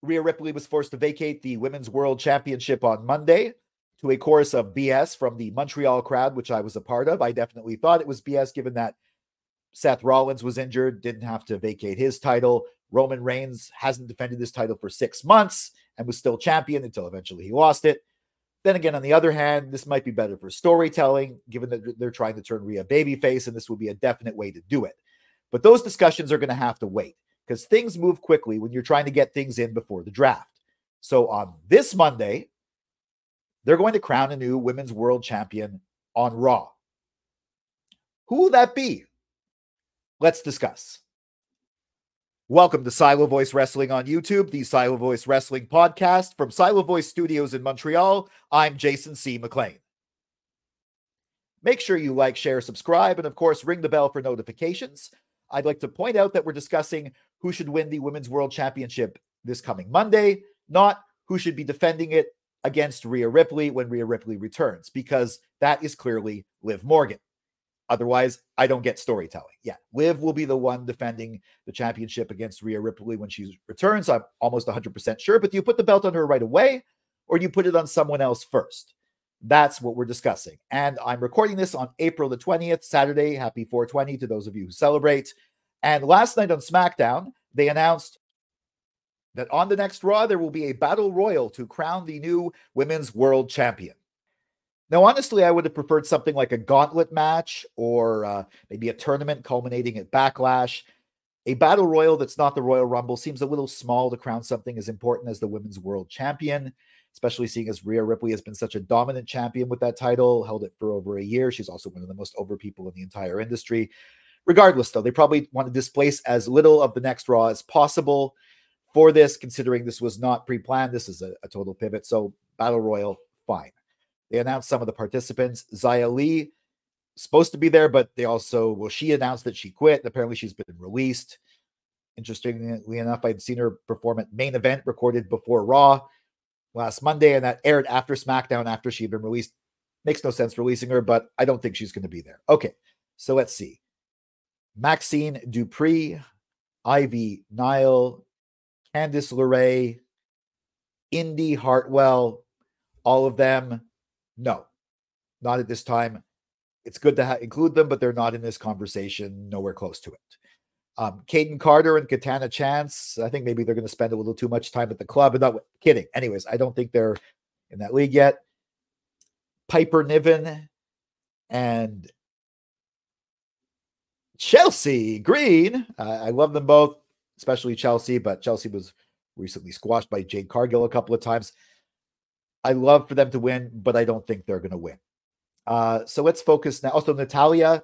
Rhea Ripley was forced to vacate the Women's World Championship on Monday to a chorus of BS from the Montreal crowd, which I was a part of. I definitely thought it was BS given that Seth Rollins was injured, didn't have to vacate his title. Roman Reigns hasn't defended this title for 6 months and was still champion until eventually he lost it. Then again, on the other hand, this might be better for storytelling, given that they're trying to turn Rhea babyface, and this would be a definite way to do it. But those discussions are going to have to wait, because things move quickly when you're trying to get things in before the draft. So on this Monday, they're going to crown a new Women's World Champion on Raw. Who will that be? Let's discuss. Welcome to Silo Voice Wrestling on YouTube, the Silo Voice Wrestling podcast from Silo Voice Studios in Montreal. I'm Jason C. McLean. Make sure you like, share, subscribe, and of course, ring the bell for notifications. I'd like to point out that we're discussing who should win the Women's World Championship this coming Monday, not who should be defending it against Rhea Ripley when Rhea Ripley returns, because that is clearly Liv Morgan. Otherwise, I don't get storytelling. Yeah, Liv will be the one defending the championship against Rhea Ripley when she returns. I'm almost 100% sure. But do you put the belt on her right away, or do you put it on someone else first? That's what we're discussing. And I'm recording this on April the 20th, Saturday. Happy 420 to those of you who celebrate. And last night on SmackDown, they announced that on the next Raw, there will be a battle royal to crown the new Women's World Champion. Now, honestly, I would have preferred something like a gauntlet match or maybe a tournament culminating at Backlash. A battle royal that's not the Royal Rumble seems a little small to crown something as important as the Women's World Champion, especially seeing as Rhea Ripley has been such a dominant champion with that title, held it for over a year. She's also one of the most over people in the entire industry. Regardless, though, they probably want to displace as little of the next Raw as possible for this, considering this was not pre-planned. This is a total pivot. So battle royal, fine. They announced some of the participants. Xia Li, supposed to be there, but she announced that she quit. Apparently she's been released. Interestingly enough, I'd seen her perform at Main Event, recorded before Raw last Monday, and that aired after SmackDown after she had been released. Makes no sense releasing her, but I don't think she's going to be there. Okay, so let's see. Maxine Dupree, Ivy Nile, Candice LeRae, Indy Hartwell, all of them. No, not at this time. It's good to include them, but they're not in this conversation, nowhere close to it. Kaden Carter and Katana Chance, I think maybe they're going to spend a little too much time at the club. And not kidding. Anyways, I don't think they're in that league yet. Piper Niven and Chelsea Green. I love them both, especially Chelsea, but Chelsea was recently squashed by Jade Cargill a couple of times. I love for them to win, but I don't think they're going to win. So let's focus now. Also, Natalya,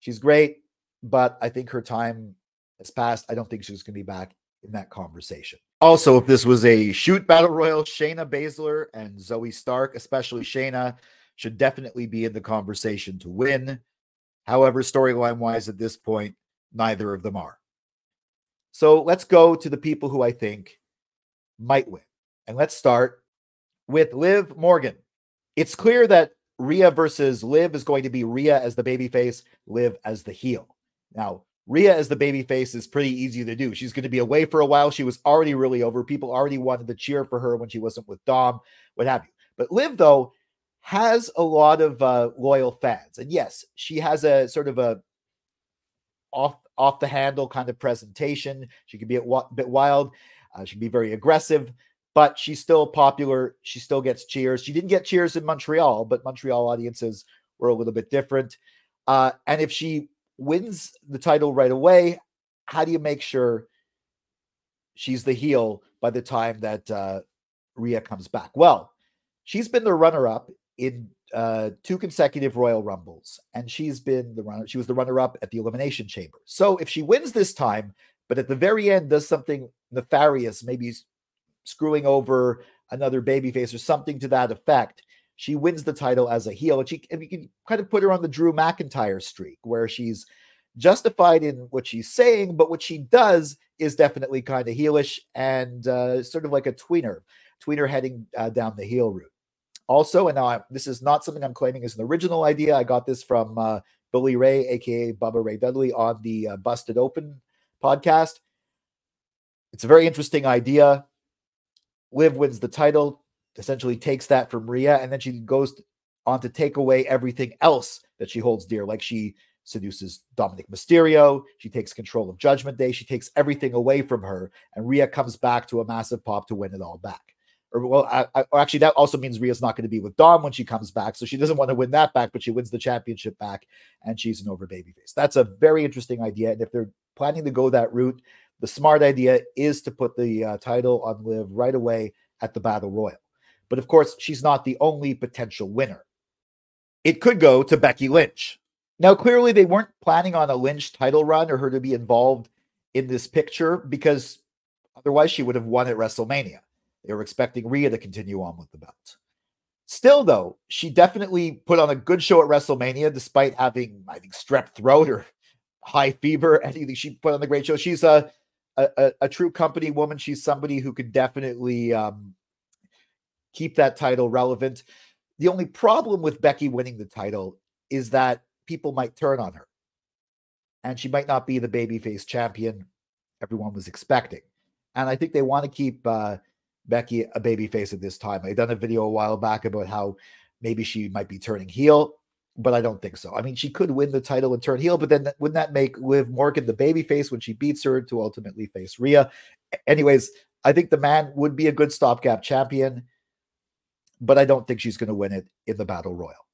she's great, but I think her time has passed. I don't think she's going to be back in that conversation. Also, if this was a shoot battle royal, Shayna Baszler and Zoe Stark, especially Shayna, should definitely be in the conversation to win. However, storyline-wise at this point, neither of them are. So let's go to the people who I think might win. And let's start with Liv Morgan. It's clear that Rhea versus Liv is going to be Rhea as the babyface, Liv as the heel. Now, Rhea as the babyface is pretty easy to do. She's going to be away for a while. She was already really over. People already wanted to cheer for her when she wasn't with Dom, what have you. But Liv, though, has a lot of loyal fans. And yes, she has a sort of a off the handle kind of presentation. She can be a bit wild. She can be very aggressive. But she's still popular. She still gets cheers. She didn't get cheers in Montreal, but Montreal audiences were a little bit different. And if she wins the title right away, how do you make sure she's the heel by the time that Rhea comes back? Well, she's been the runner-up in 2 consecutive Royal Rumbles, and she was the runner-up at the Elimination Chamber. So if she wins this time, but at the very end does something nefarious, maybe screwing over another babyface or something to that effect, she wins the title as a heel. And we can kind of put her on the Drew McIntyre streak, where she's justified in what she's saying, but what she does is definitely kind of heelish and sort of like a tweener heading down the heel route. Also, and now this is not something I'm claiming is an original idea. I got this from Billy Ray, aka Bubba Ray Dudley, on the Busted Open podcast. It's a very interesting idea. Liv wins the title, essentially takes that from Rhea, and then she goes on to take away everything else that she holds dear. Like she seduces Dominic Mysterio, she takes control of Judgment Day, she takes everything away from her, and Rhea comes back to a massive pop to win it all back. Or, well, actually, that also means Rhea's not going to be with Dom when she comes back, so she doesn't want to win that back, but she wins the championship back, and she's an over babyface. That's a very interesting idea, and if they're planning to go that route, the smart idea is to put the title on Liv right away at the Battle Royal. But of course, she's not the only potential winner. It could go to Becky Lynch. Now, clearly, they weren't planning on a Lynch title run or her to be involved in this picture because otherwise she would have won at WrestleMania. They were expecting Rhea to continue on with the belt. Still, though, she definitely put on a good show at WrestleMania despite having, I think, strep throat or high fever. Anything, she put on a great show. She's a true company woman. She's somebody who could definitely keep that title relevant. The only problem with Becky winning the title is that people might turn on her. And she might not be the babyface champion everyone was expecting. And I think they want to keep Becky a babyface at this time. I done a video a while back about how maybe she might be turning heel, but I don't think so. I mean, she could win the title and turn heel, but then wouldn't that make Liv Morgan the babyface when she beats her to ultimately face Rhea? Anyways, I think the man would be a good stopgap champion, but I don't think she's going to win it in the Battle Royal.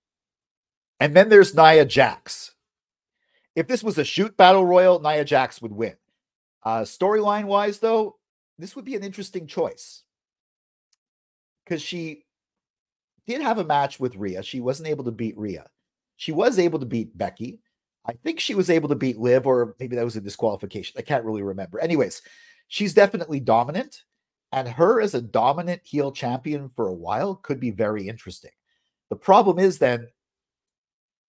And then there's Nia Jax. If this was a shoot Battle Royal, Nia Jax would win. Storyline-wise, though, this would be an interesting choice. Because she did have a match with Rhea. She wasn't able to beat Rhea. She was able to beat Becky. I think she was able to beat Liv, or maybe that was a disqualification. I can't really remember. Anyways, she's definitely dominant. And her as a dominant heel champion for a while could be very interesting. The problem is then,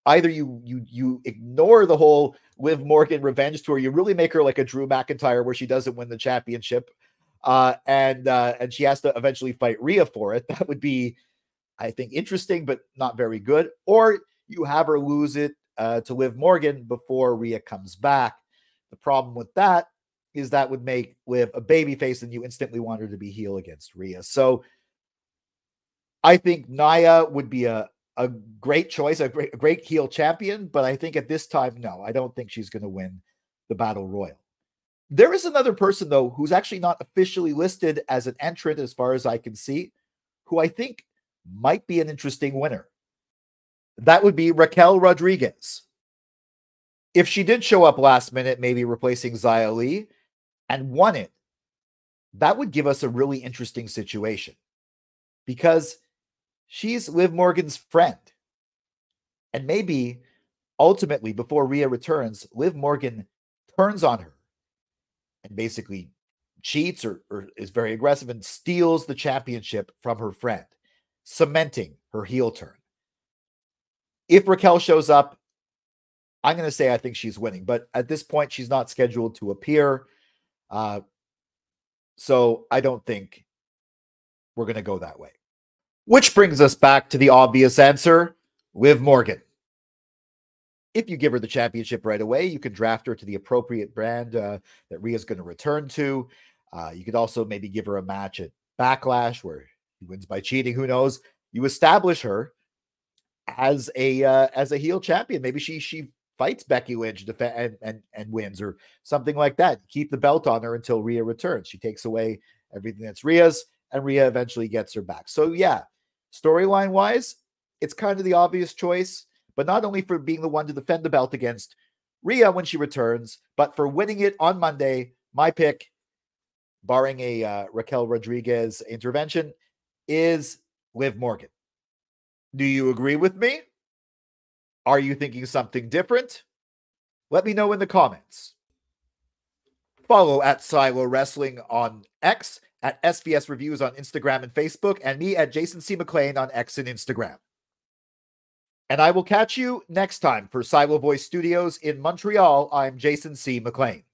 either you ignore the whole Liv Morgan revenge tour, you really make her like a Drew McIntyre where she doesn't win the championship, and she has to eventually fight Rhea for it. That would be, I think, interesting, but not very good. Or you have her lose it to Liv Morgan before Rhea comes back. The problem with that is that would make Liv a babyface, and you instantly want her to be heel against Rhea. So I think Nia would be a great choice, a great heel champion, but I think at this time, no, I don't think she's going to win the Battle Royal. There is another person, though, who's actually not officially listed as an entrant as far as I can see, who I think might be an interesting winner. That would be Raquel Rodriguez. If she did show up last minute, maybe replacing Xia Li, and won it, that would give us a really interesting situation because she's Liv Morgan's friend. And maybe ultimately, before Rhea returns, Liv Morgan turns on her and basically cheats or is very aggressive and steals the championship from her friend, cementing her heel turn. If Raquel shows up, I'm going to say I think she's winning, but at this point, she's not scheduled to appear. So I don't think we're going to go that way. Which brings us back to the obvious answer, Liv Morgan. If you give her the championship right away, you can draft her to the appropriate brand that Rhea's going to return to. You could also maybe give her a match at Backlash where she wins by cheating. Who knows? You establish her as a heel champion. Maybe she fights Becky Lynch and wins or something like that. Keep the belt on her until Rhea returns. She takes away everything that's Rhea's, and Rhea eventually gets her back. So yeah, storyline wise, it's kind of the obvious choice, but not only for being the one to defend the belt against Rhea when she returns, but for winning it on Monday. My pick, barring a Raquel Rodriguez intervention, is Liv Morgan. Do you agree with me? Are you thinking something different? Let me know in the comments. Follow at Silo Wrestling on X, at SVS Reviews on Instagram and Facebook, and me at Jason C. McLean on X and Instagram. And I will catch you next time for Silo Voice Studios in Montreal. I'm Jason C. McLean.